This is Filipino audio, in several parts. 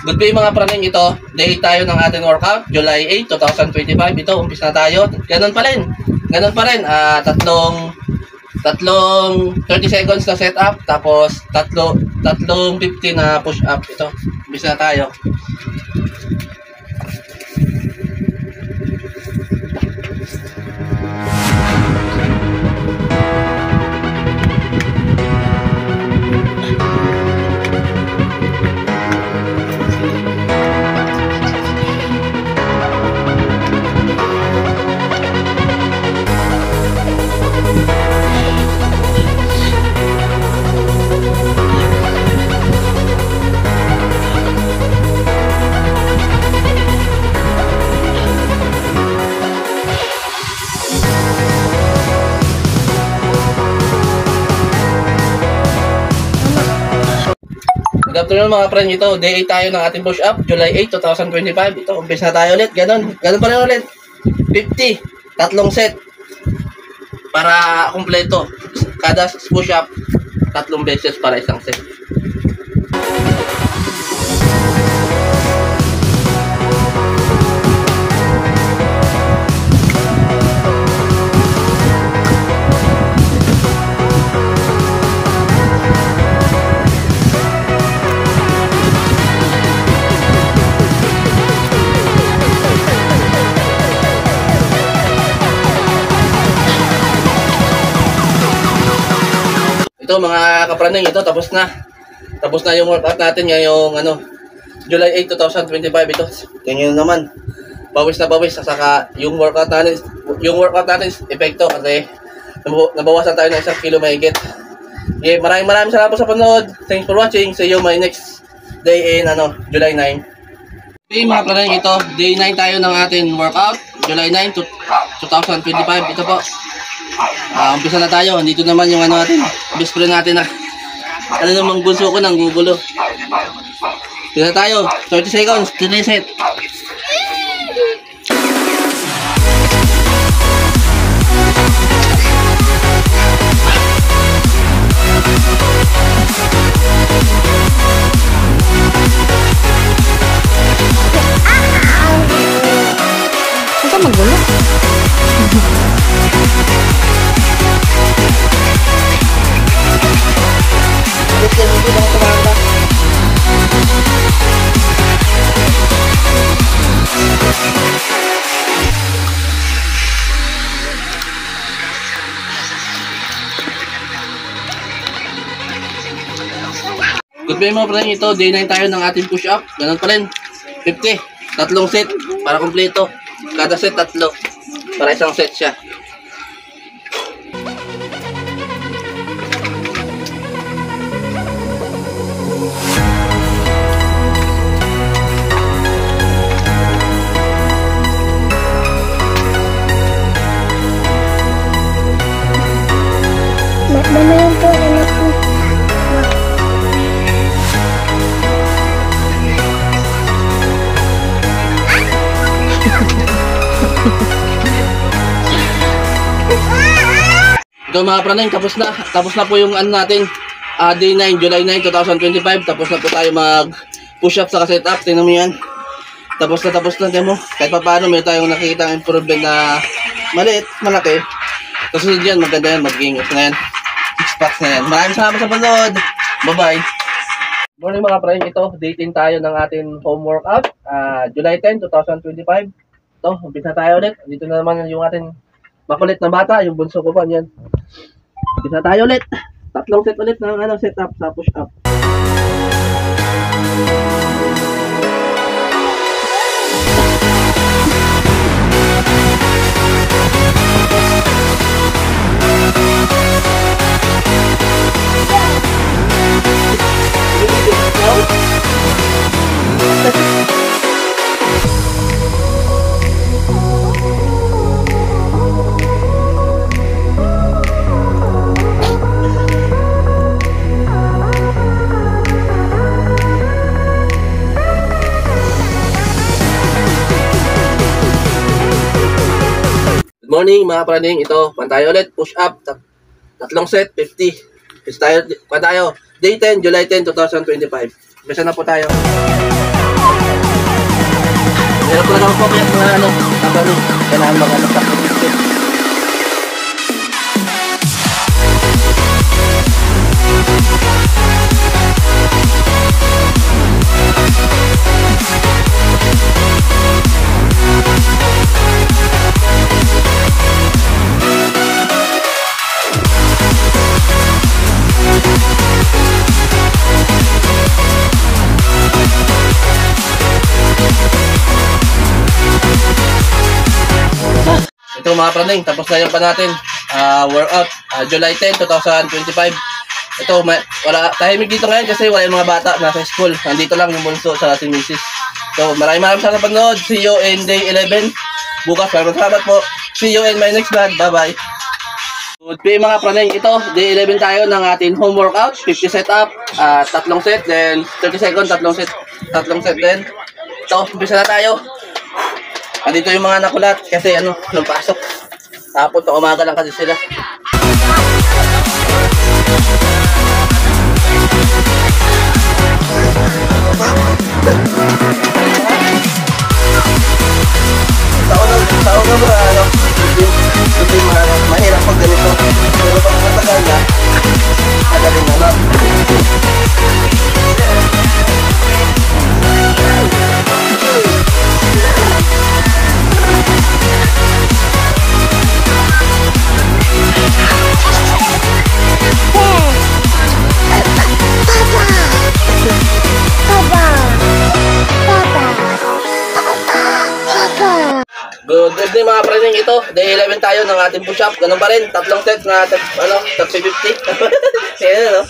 Good day mga praning, ito day tayo ng ating workout, July 8, 2025. Ito, umpisa na tayo. Ganun pa rin, tatlong 30 seconds na setup, tapos tatlong 50 na push up. Ito, umpisa na tayo. Good afternoon mga friend, ito day 8 tayo ng ating push up, July 8, 2025. Ito, umpisa na tayo ulit, ganun pa rin ulit. 50, tatlong set para kumpleto. Kada push up, tatlong beses para isang set. Ito mga kapraning, ito tapos na yung workout natin ngayong July 8, 2025. Ito ganyan naman, bawis na bawis, saka yung workout natin epekto kasi nabawasan tayo ng 1 kilo mahigit. Okay, maraming salamat po sa panood. Thanks for watching. See you my next day in July 9. Okay mga kapraning, ito day 9 tayo ng ating workout, July 9, 2025. Ito po, umpisa na tayo. Dito naman yung natin, best friend natin na namang bunso ko nang gugulo. Umpisa na tayo, 30 seconds, 3 set. Ito magulo. Good day mga friend, ito day 9 tayo ng ating push up. Ganun pa rin, 50, tatlong set para kumpleto. Kada set tatlo para isang set siya. Mamaya po, anak ko. Ito mga praning, tapos na po yung natin, day 9, July 9, 2025. Tapos na po tayo mag push up sa setup. Tingnan mo yan, tapos na demo. Kahit pa paano may tayong nakikita ang improvement na maliit, malaki. Kasunod yan, maganda yan, magiging na yan, 6 packs na yan. Maraming salamat sa panood, bye bye. Morning mga praning, ito day 10 tayo ng ating home workout, July 10, 2025. Ito, umpisa tayo ulit. Dito na naman yung ating makulit na bata, yung bunso ko pa yan. Umpisa tayo ulit. Tatlong set ulit ng setup sa push up. Morning mga praning, ito pantayo ulit, push up, tatlong set, 50. Pantayo, day 10, July 10, 2025. Bisa na po tayo. Meron talaga magpapayat mga ano, kapag kailangan mag-ano sa pagkakit. Ito mga praning, tapos na yung pa natin workout, July 10, 2025. Ito, wala, tahimik dito ngayon kasi wala yung mga bata nasa school. Nandito lang yung bunso sa si Mrs. So maraming salamat sa panood. See you in day 11. Bukas, maraming salamat po. See you in my next vlog. Bye bye. Good day mga praning. Ito, day 11 tayo ng ating home workout. 50 set up, tatlong set, then 30 seconds, tatlong set din. Ito, umpisa na tayo. Andito yung mga nakulat kasi ano, nung pasok. Tapos na umaga lang kasi sila. Taon na ba ano? Hindi mahirap pag ganito. Pero pag matagal na, magaling na lang. Good evening mga praning, ito day 11 tayo ng ating push-up. Ganun pa rin, tatlong sets na ano, 50. Kaya no?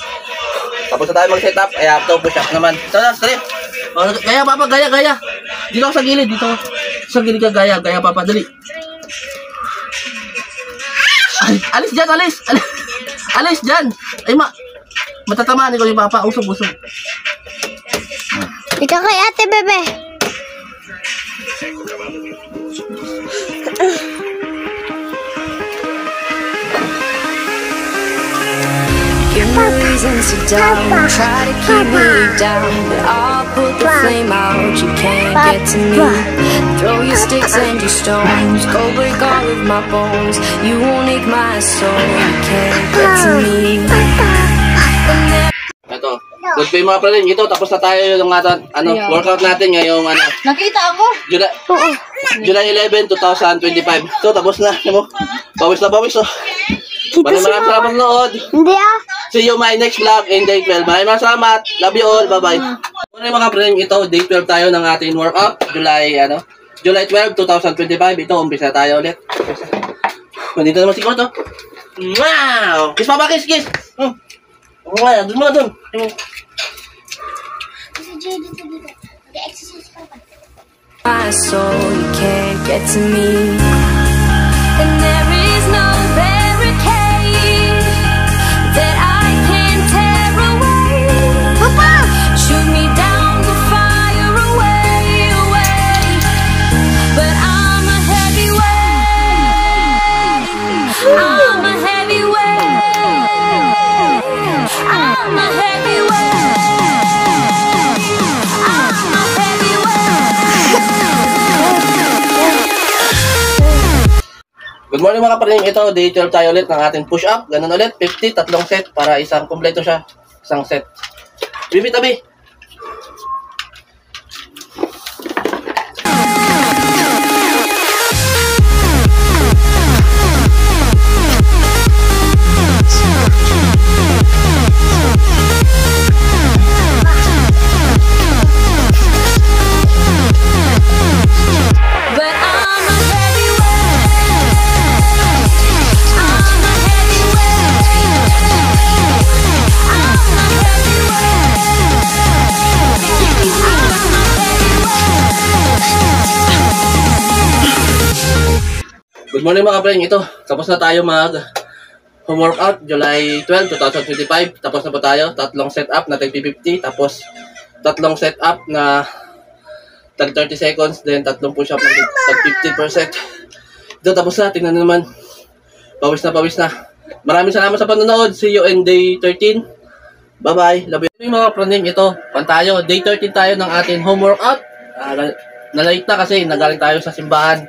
Tapos na tayo mag-set up, kaya ito push-up naman. Ito na, strip. Gaya papa, gaya. Dito ako sa gilid, dito. Sa gilid ka, gaya papa, dali. Ay, alis dyan. Alis dyan. Ay matatamaan ko yung papa, usog. Ito kay ate, bebe. Give me reasons to doubt, try to keep me down, but I'll put the flame out, you can't get to me. Throw your sticks and your stones, go break all of my bones, you won't ache my soul, you can't get to me. Ito, good day mga praning, ito tapos na tayo yung workout natin ngayong ano. Nakita ako. July 11, 2025. So tapos na, mo. Pawis na pawis oh. Maraming salamat nood. Hindi ah. See you my next vlog in day 12. Maraming salamat. Love you all. Bye-bye. Muna mga praning, ito day 12 tayo ng ating workout. July 12, 2025. Ito, umpisa tayo ulit. Nandito naman siguro to. Wow! Kiss papa, kiss. Oo nga, doon mo, doon. My soul, you can't get to me. And there is no barricade that I can tear away. Papa! Shoot me down the fire away. But I'm a heavyweight. I'm a heavyweight. I'm a heavyweight. I'm a Good morning mga praning, ito day 12 tayo ulit ng ating push-up. Ganun ulit, 50, tatlong set para isang kompleto siya. Isang set. Bibi tabi. Good morning mga praning, ito tapos na tayo mag home workout July 12, 2025. Tapos na po tayo, tatlong set up na 50, tapos tatlong set up na 30 seconds, then tatlong push up na 50%. Ito tapos na, tingnan naman. Pawis na. Maraming salamat sa panonood. See you in day 13. Bye bye. Love you mga praning, ito pan tayo. Day 13 tayo ng ating home workout. na-late na kasi nagaling tayo sa simbahan.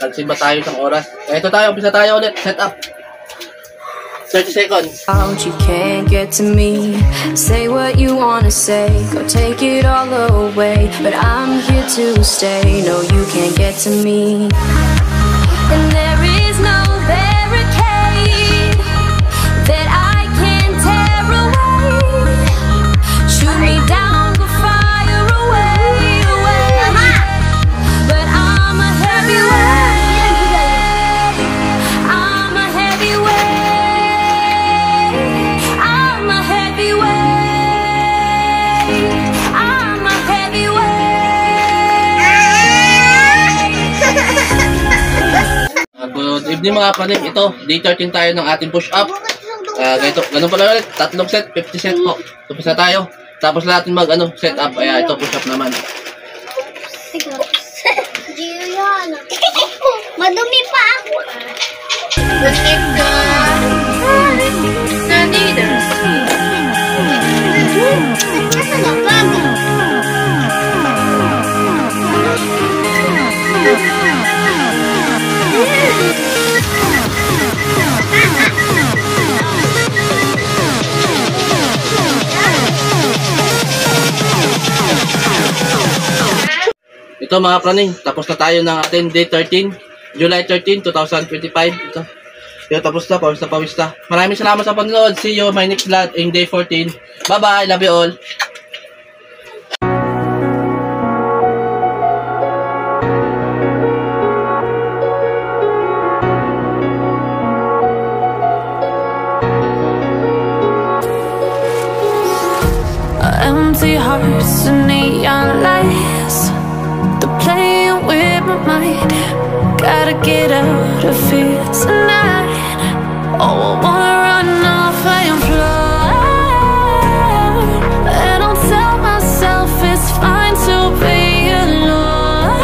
Nagsimba tayo isang oras. Ito tayo, umpisa tayo ulit. Set up. 30 seconds. Out, you can't get to me. Say what you wanna say, go take it all away. But I'm here to stay. No, you can't get to me. And there is no barricade that I can tear away. Shoot me down, go fire away, away. But I'm a heavyweight. I'm a heavyweight. I'm a heavyweight. I'm a heavyweight. Good evening mga praning. Ito, day 13 tayo ng ating push-up. Ganun pala ulit. 3 set, 50 set po. Tapos na tayo. Tapos natin set up. Ayan, ito push-up naman. Madumi pa ako. Ito mga praning, tapos na tayo ng ating day 13, July 13, 2025. Ito. Tapos na, pawis na. Maraming salamat sa panonood. See you my next vlog in day 14. Bye-bye, love you all. Empty hearts and neon lights, they're playing with my mind. Gotta get out of here tonight. Oh, I wanna run off and fly. And I'll tell myself it's fine to be alone,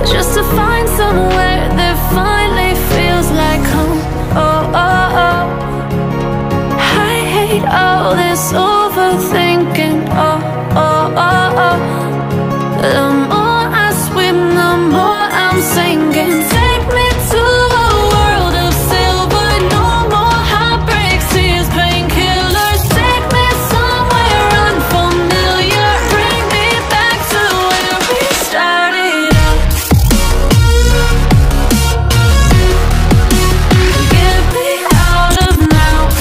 just to find somewhere that finally feels like home. Oh, oh, oh. I hate all this overthinking. Oh, oh, oh, oh. The more I swim, the more I'm sinking. Take me to a world of silver. No more heartbreaks, tears, painkillers. Take me somewhere unfamiliar. Bring me back to where we started out. Get me out of now.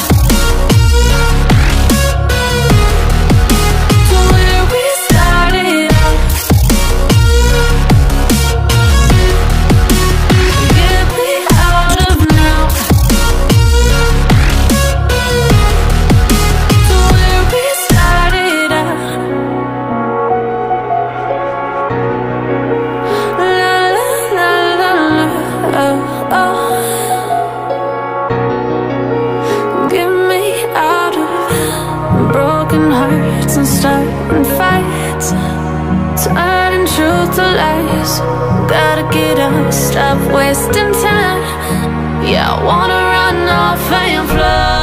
To where we started out. Get me out of now. To where we started out. La la la la la. Oh, oh. Get me out of broken hearts and starting fights, turning truth to lies. Gotta get up, stop wasting time. Yeah, I wanna run off and fly.